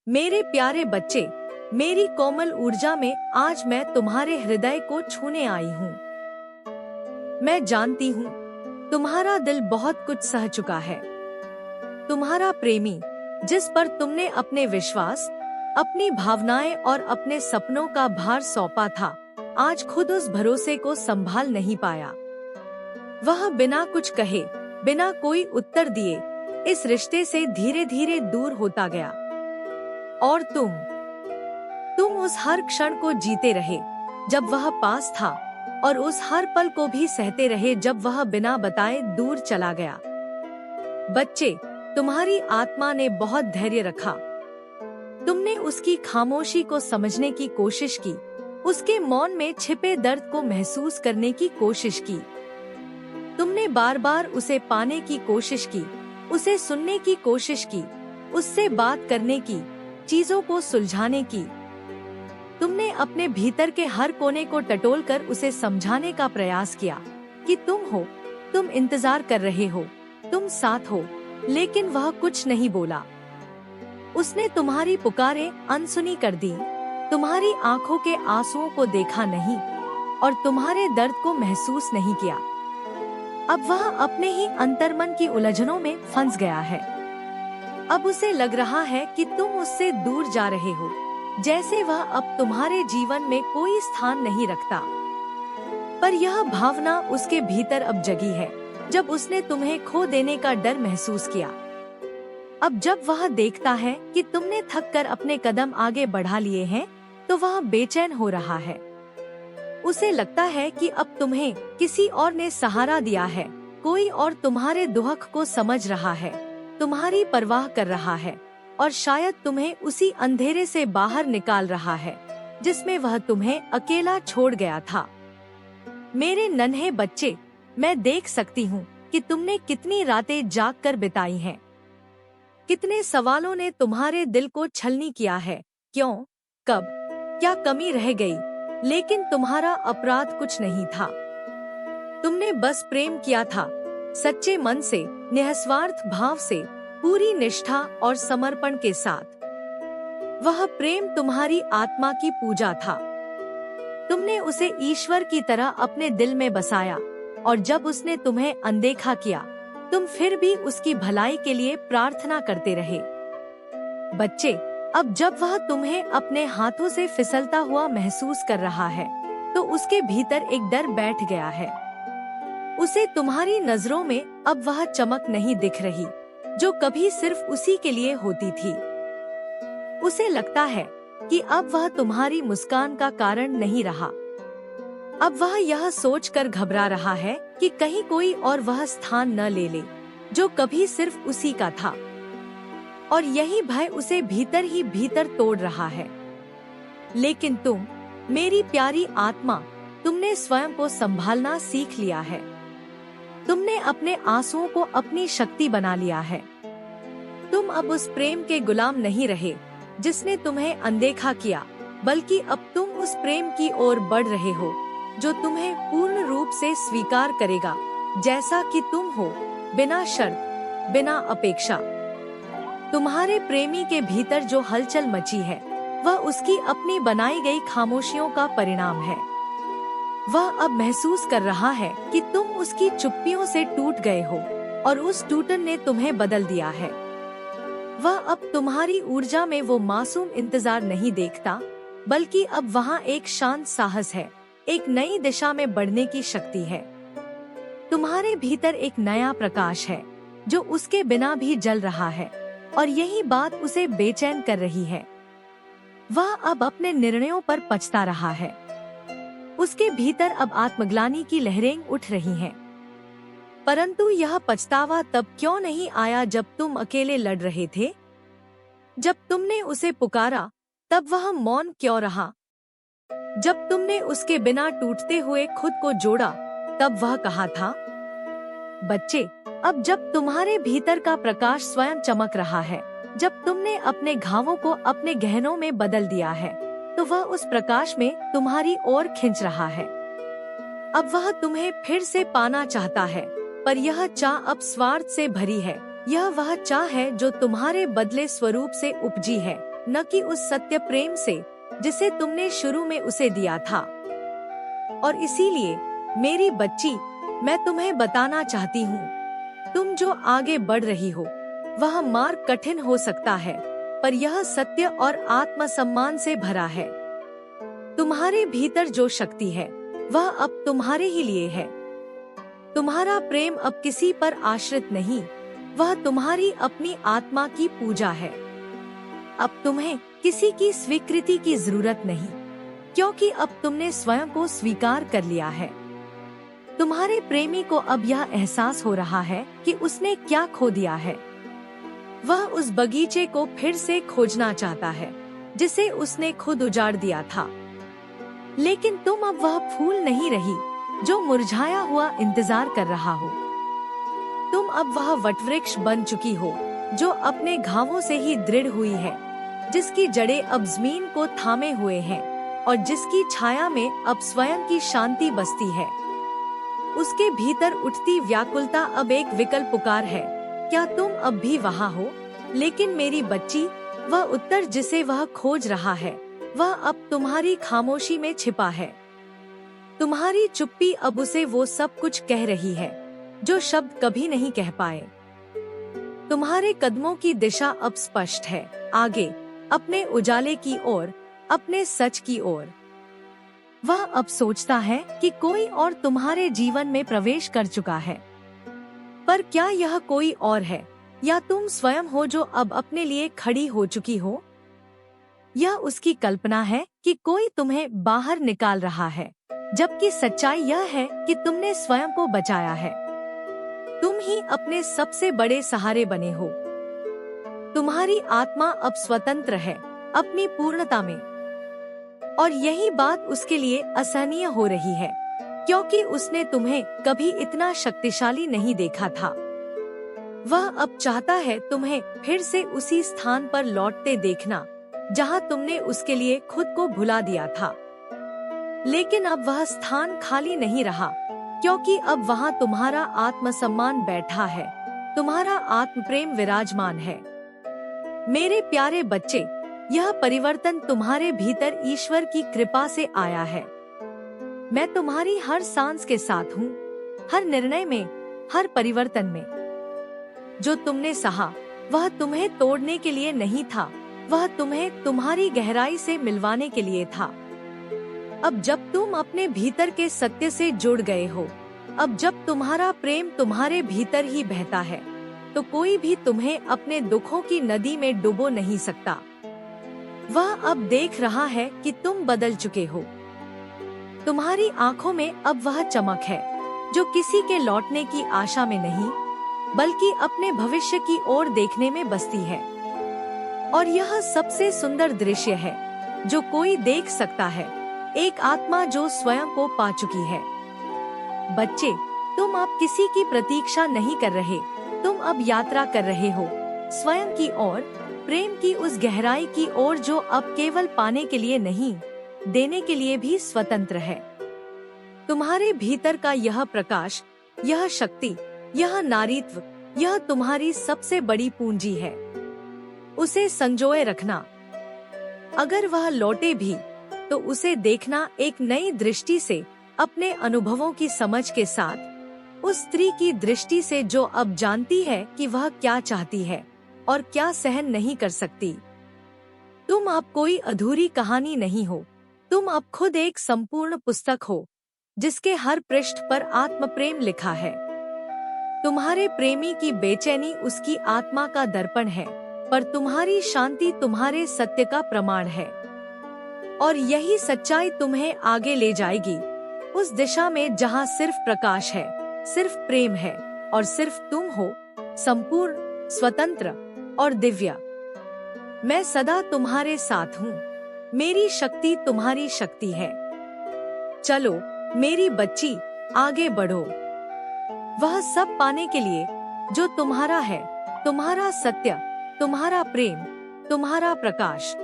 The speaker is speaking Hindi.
मेरे प्यारे बच्चे, मेरी कोमल ऊर्जा में आज मैं तुम्हारे हृदय को छूने आई हूँ। मैं जानती हूँ तुम्हारा दिल बहुत कुछ सह चुका है। तुम्हारा प्रेमी, जिस पर तुमने अपने विश्वास, अपनी भावनाएं और अपने सपनों का भार सौंपा था, आज खुद उस भरोसे को संभाल नहीं पाया। वह बिना कुछ कहे, बिना कोई उत्तर दिए इस रिश्ते से धीरे धीरे दूर होता गया। और तुम उस हर क्षण को जीते रहे जब वह पास था, और उस हर पल को भी सहते रहे जब वह बिना बताए दूर चला गया। बच्चे, तुम्हारी आत्मा ने बहुत धैर्य रखा। तुमने उसकी खामोशी को समझने की कोशिश की, उसके मौन में छिपे दर्द को महसूस करने की कोशिश की। तुमने बार बार उसे पाने की कोशिश की, उसे सुनने की कोशिश की, उससे बात करने की, चीजों को सुलझाने की। तुमने अपने भीतर के हर कोने को टटोलकर उसे समझाने का प्रयास किया कि तुम हो, तुम इंतजार कर रहे हो, तुम साथ हो, लेकिन वह कुछ नहीं बोला। उसने तुम्हारी पुकारें अनसुनी कर दी, तुम्हारी आंखों के आंसुओं को देखा नहीं और तुम्हारे दर्द को महसूस नहीं किया। अब वह अपने ही अंतर्मन की उलझनों में फंस गया है। अब उसे लग रहा है कि तुम उससे दूर जा रहे हो, जैसे वह अब तुम्हारे जीवन में कोई स्थान नहीं रखता। पर यह भावना उसके भीतर अब जगी है, जब उसने तुम्हें खो देने का डर महसूस किया। अब जब वह देखता है कि तुमने थक कर अपने कदम आगे बढ़ा लिए हैं, तो वह बेचैन हो रहा है। उसे लगता है कि अब तुम्हें किसी और ने सहारा दिया है, कोई और तुम्हारे दुख को समझ रहा है, तुम्हारी परवाह कर रहा है, और शायद तुम्हें उसी अंधेरे से बाहर निकाल रहा है जिसमें वह तुम्हें अकेला छोड़ गया था। मेरे नन्हे बच्चे, मैं देख सकती हूँ कि तुमने कितनी रातें जाग कर बिताई हैं। कितने सवालों ने तुम्हारे दिल को छलनी किया है। क्यों, कब, क्या कमी रह गई? लेकिन तुम्हारा अपराध कुछ नहीं था। तुमने बस प्रेम किया था, सच्चे मन से, निस्वार्थ भाव से, पूरी निष्ठा और समर्पण के साथ। वह प्रेम तुम्हारी आत्मा की पूजा था। तुमने उसे ईश्वर की तरह अपने दिल में बसाया, और जब उसने तुम्हें अनदेखा किया, तुम फिर भी उसकी भलाई के लिए प्रार्थना करते रहे। बच्चे, अब जब वह तुम्हें अपने हाथों से फिसलता हुआ महसूस कर रहा है, तो उसके भीतर एक डर बैठ गया है। उसे तुम्हारी नजरों में अब वह चमक नहीं दिख रही जो कभी सिर्फ उसी के लिए होती थी। उसे लगता है कि अब वह तुम्हारी मुस्कान का कारण नहीं रहा। अब वह यह सोचकर घबरा रहा है कि कहीं कोई और वह स्थान न ले ले जो कभी सिर्फ उसी का था, और यही भय उसे भीतर ही भीतर तोड़ रहा है। लेकिन तुम, मेरी प्यारी आत्मा, तुमने स्वयं को संभालना सीख लिया है। तुमने अपने आंसुओं को अपनी शक्ति बना लिया है। तुम अब उस प्रेम के गुलाम नहीं रहे जिसने तुम्हें अनदेखा किया, बल्कि अब तुम उस प्रेम की ओर बढ़ रहे हो जो तुम्हें पूर्ण रूप से स्वीकार करेगा, जैसा कि तुम हो, बिना शर्त, बिना अपेक्षा। तुम्हारे प्रेमी के भीतर जो हलचल मची है, वह उसकी अपनी बनाई गई खामोशियों का परिणाम है। वह अब महसूस कर रहा है कि तुम उसकी चुप्पियों से टूट गए हो, और उस टूटन ने तुम्हें बदल दिया है। वह अब तुम्हारी ऊर्जा में वो मासूम इंतजार नहीं देखता, बल्कि अब वहाँ एक शांत साहस है, एक नई दिशा में बढ़ने की शक्ति है। तुम्हारे भीतर एक नया प्रकाश है जो उसके बिना भी जल रहा है, और यही बात उसे बेचैन कर रही है। वह अब अपने निर्णयों पर पछता रहा है। उसके भीतर अब आत्मग्लानि की लहरें उठ रही हैं। परंतु यह पछतावा तब क्यों नहीं आया जब तुम अकेले लड़ रहे थे? जब तुमने उसे पुकारा, तब वह मौन क्यों रहा? जब तुमने उसके बिना टूटते हुए खुद को जोड़ा, तब वह कहा था? बच्चे, अब जब तुम्हारे भीतर का प्रकाश स्वयं चमक रहा है, जब तुमने अपने घावों को अपने गहनों में बदल दिया है, तो वह उस प्रकाश में तुम्हारी ओर खींच रहा है। अब वह तुम्हें फिर से पाना चाहता है, पर यह चाह अब स्वार्थ से भरी है। यह वह चाह है जो तुम्हारे बदले स्वरूप से उपजी है, न कि उस सत्य प्रेम से जिसे तुमने शुरू में उसे दिया था। और इसीलिए मेरी बच्ची, मैं तुम्हें बताना चाहती हूँ, तुम जो आगे बढ़ रही हो वह मार्ग कठिन हो सकता है, पर यह सत्य और आत्मसम्मान से भरा है। तुम्हारे भीतर जो शक्ति है वह अब तुम्हारे ही लिए है। तुम्हारा प्रेम अब किसी पर आश्रित नहीं, वह तुम्हारी अपनी आत्मा की पूजा है। अब तुम्हें किसी की स्वीकृति की जरूरत नहीं, क्योंकि अब तुमने स्वयं को स्वीकार कर लिया है। तुम्हारे प्रेमी को अब यह एहसास हो रहा है कि उसने क्या खो दिया है। वह उस बगीचे को फिर से खोजना चाहता है जिसे उसने खुद उजाड़ दिया था। लेकिन तुम अब वह फूल नहीं रही जो मुरझाया हुआ इंतजार कर रहा हो। तुम अब वह वटवृक्ष बन चुकी हो जो अपने घावों से ही दृढ़ हुई है, जिसकी जड़ें अब जमीन को थामे हुए हैं और जिसकी छाया में अब स्वयं की शांति बसती है। उसके भीतर उठती व्याकुलता अब एक विकल पुकार है। क्या तुम अब भी वहाँ हो? लेकिन मेरी बच्ची, वह उत्तर जिसे वह खोज रहा है वह अब तुम्हारी खामोशी में छिपा है। तुम्हारी चुप्पी अब उसे वो सब कुछ कह रही है जो शब्द कभी नहीं कह पाए। तुम्हारे कदमों की दिशा अब स्पष्ट है, आगे, अपने उजाले की ओर, अपने सच की ओर। वह अब सोचता है कि कोई और तुम्हारे जीवन में प्रवेश कर चुका है, पर क्या यह कोई और है या तुम स्वयं हो जो अब अपने लिए खड़ी हो चुकी हो? यह उसकी कल्पना है कि कोई तुम्हें बाहर निकाल रहा है, जबकि सच्चाई यह है कि तुमने स्वयं को बचाया है। तुम ही अपने सबसे बड़े सहारे बने हो। तुम्हारी आत्मा अब स्वतंत्र है अपनी पूर्णता में, और यही बात उसके लिए असहनीय हो रही है, क्योंकि उसने तुम्हें कभी इतना शक्तिशाली नहीं देखा था। वह अब चाहता है तुम्हें फिर से उसी स्थान पर लौटते देखना जहां तुमने उसके लिए खुद को भुला दिया था। लेकिन अब वह स्थान खाली नहीं रहा, क्योंकि अब वहां तुम्हारा आत्मसम्मान बैठा है, तुम्हारा आत्मप्रेम विराजमान है। मेरे प्यारे बच्चे, यह परिवर्तन तुम्हारे भीतर ईश्वर की कृपा से आया है। मैं तुम्हारी हर सांस के साथ हूँ, हर निर्णय में, हर परिवर्तन में। जो तुमने सहा वह तुम्हें तोड़ने के लिए नहीं था, वह तुम्हें तुम्हारी गहराई से मिलवाने के लिए था। अब जब तुम अपने भीतर के सत्य से जुड़ गए हो, अब जब तुम्हारा प्रेम तुम्हारे भीतर ही बहता है, तो कोई भी तुम्हें अपने दुखों की नदी में डुबो नहीं सकता। वह अब देख रहा है कि तुम बदल चुके हो। तुम्हारी आंखों में अब वह चमक है जो किसी के लौटने की आशा में नहीं, बल्कि अपने भविष्य की ओर देखने में बसती है। और यह सबसे सुंदर दृश्य है जो कोई देख सकता है, एक आत्मा जो स्वयं को पा चुकी है। बच्चे, तुम अब किसी की प्रतीक्षा नहीं कर रहे, तुम अब यात्रा कर रहे हो स्वयं की ओर, प्रेम की उस गहराई की ओर जो अब केवल पाने के लिए नहीं, देने के लिए भी स्वतंत्र है। तुम्हारे भीतर का यह प्रकाश, यह शक्ति, यह नारीत्व, यह तुम्हारी सबसे बड़ी पूंजी है। उसे संजोए रखना। अगर वह लौटे भी तो उसे देखना एक नई दृष्टि से, अपने अनुभवों की समझ के साथ, उस स्त्री की दृष्टि से जो अब जानती है कि वह क्या चाहती है और क्या सहन नहीं कर सकती। तुम अब कोई अधूरी कहानी नहीं हो, तुम अब खुद एक संपूर्ण पुस्तक हो जिसके हर पृष्ठ पर आत्मप्रेम लिखा है। तुम्हारे प्रेमी की बेचैनी उसकी आत्मा का दर्पण है, पर तुम्हारी शांति तुम्हारे सत्य का प्रमाण है। और यही सच्चाई तुम्हें आगे ले जाएगी, उस दिशा में जहां सिर्फ प्रकाश है, सिर्फ प्रेम है और सिर्फ तुम हो, संपूर्ण, स्वतंत्र और दिव्य। मैं सदा तुम्हारे साथ हूँ। मेरी शक्ति तुम्हारी शक्ति है। चलो मेरी बच्ची, आगे बढ़ो, वह सब पाने के लिए जो तुम्हारा है, तुम्हारा सत्य, तुम्हारा प्रेम, तुम्हारा प्रकाश।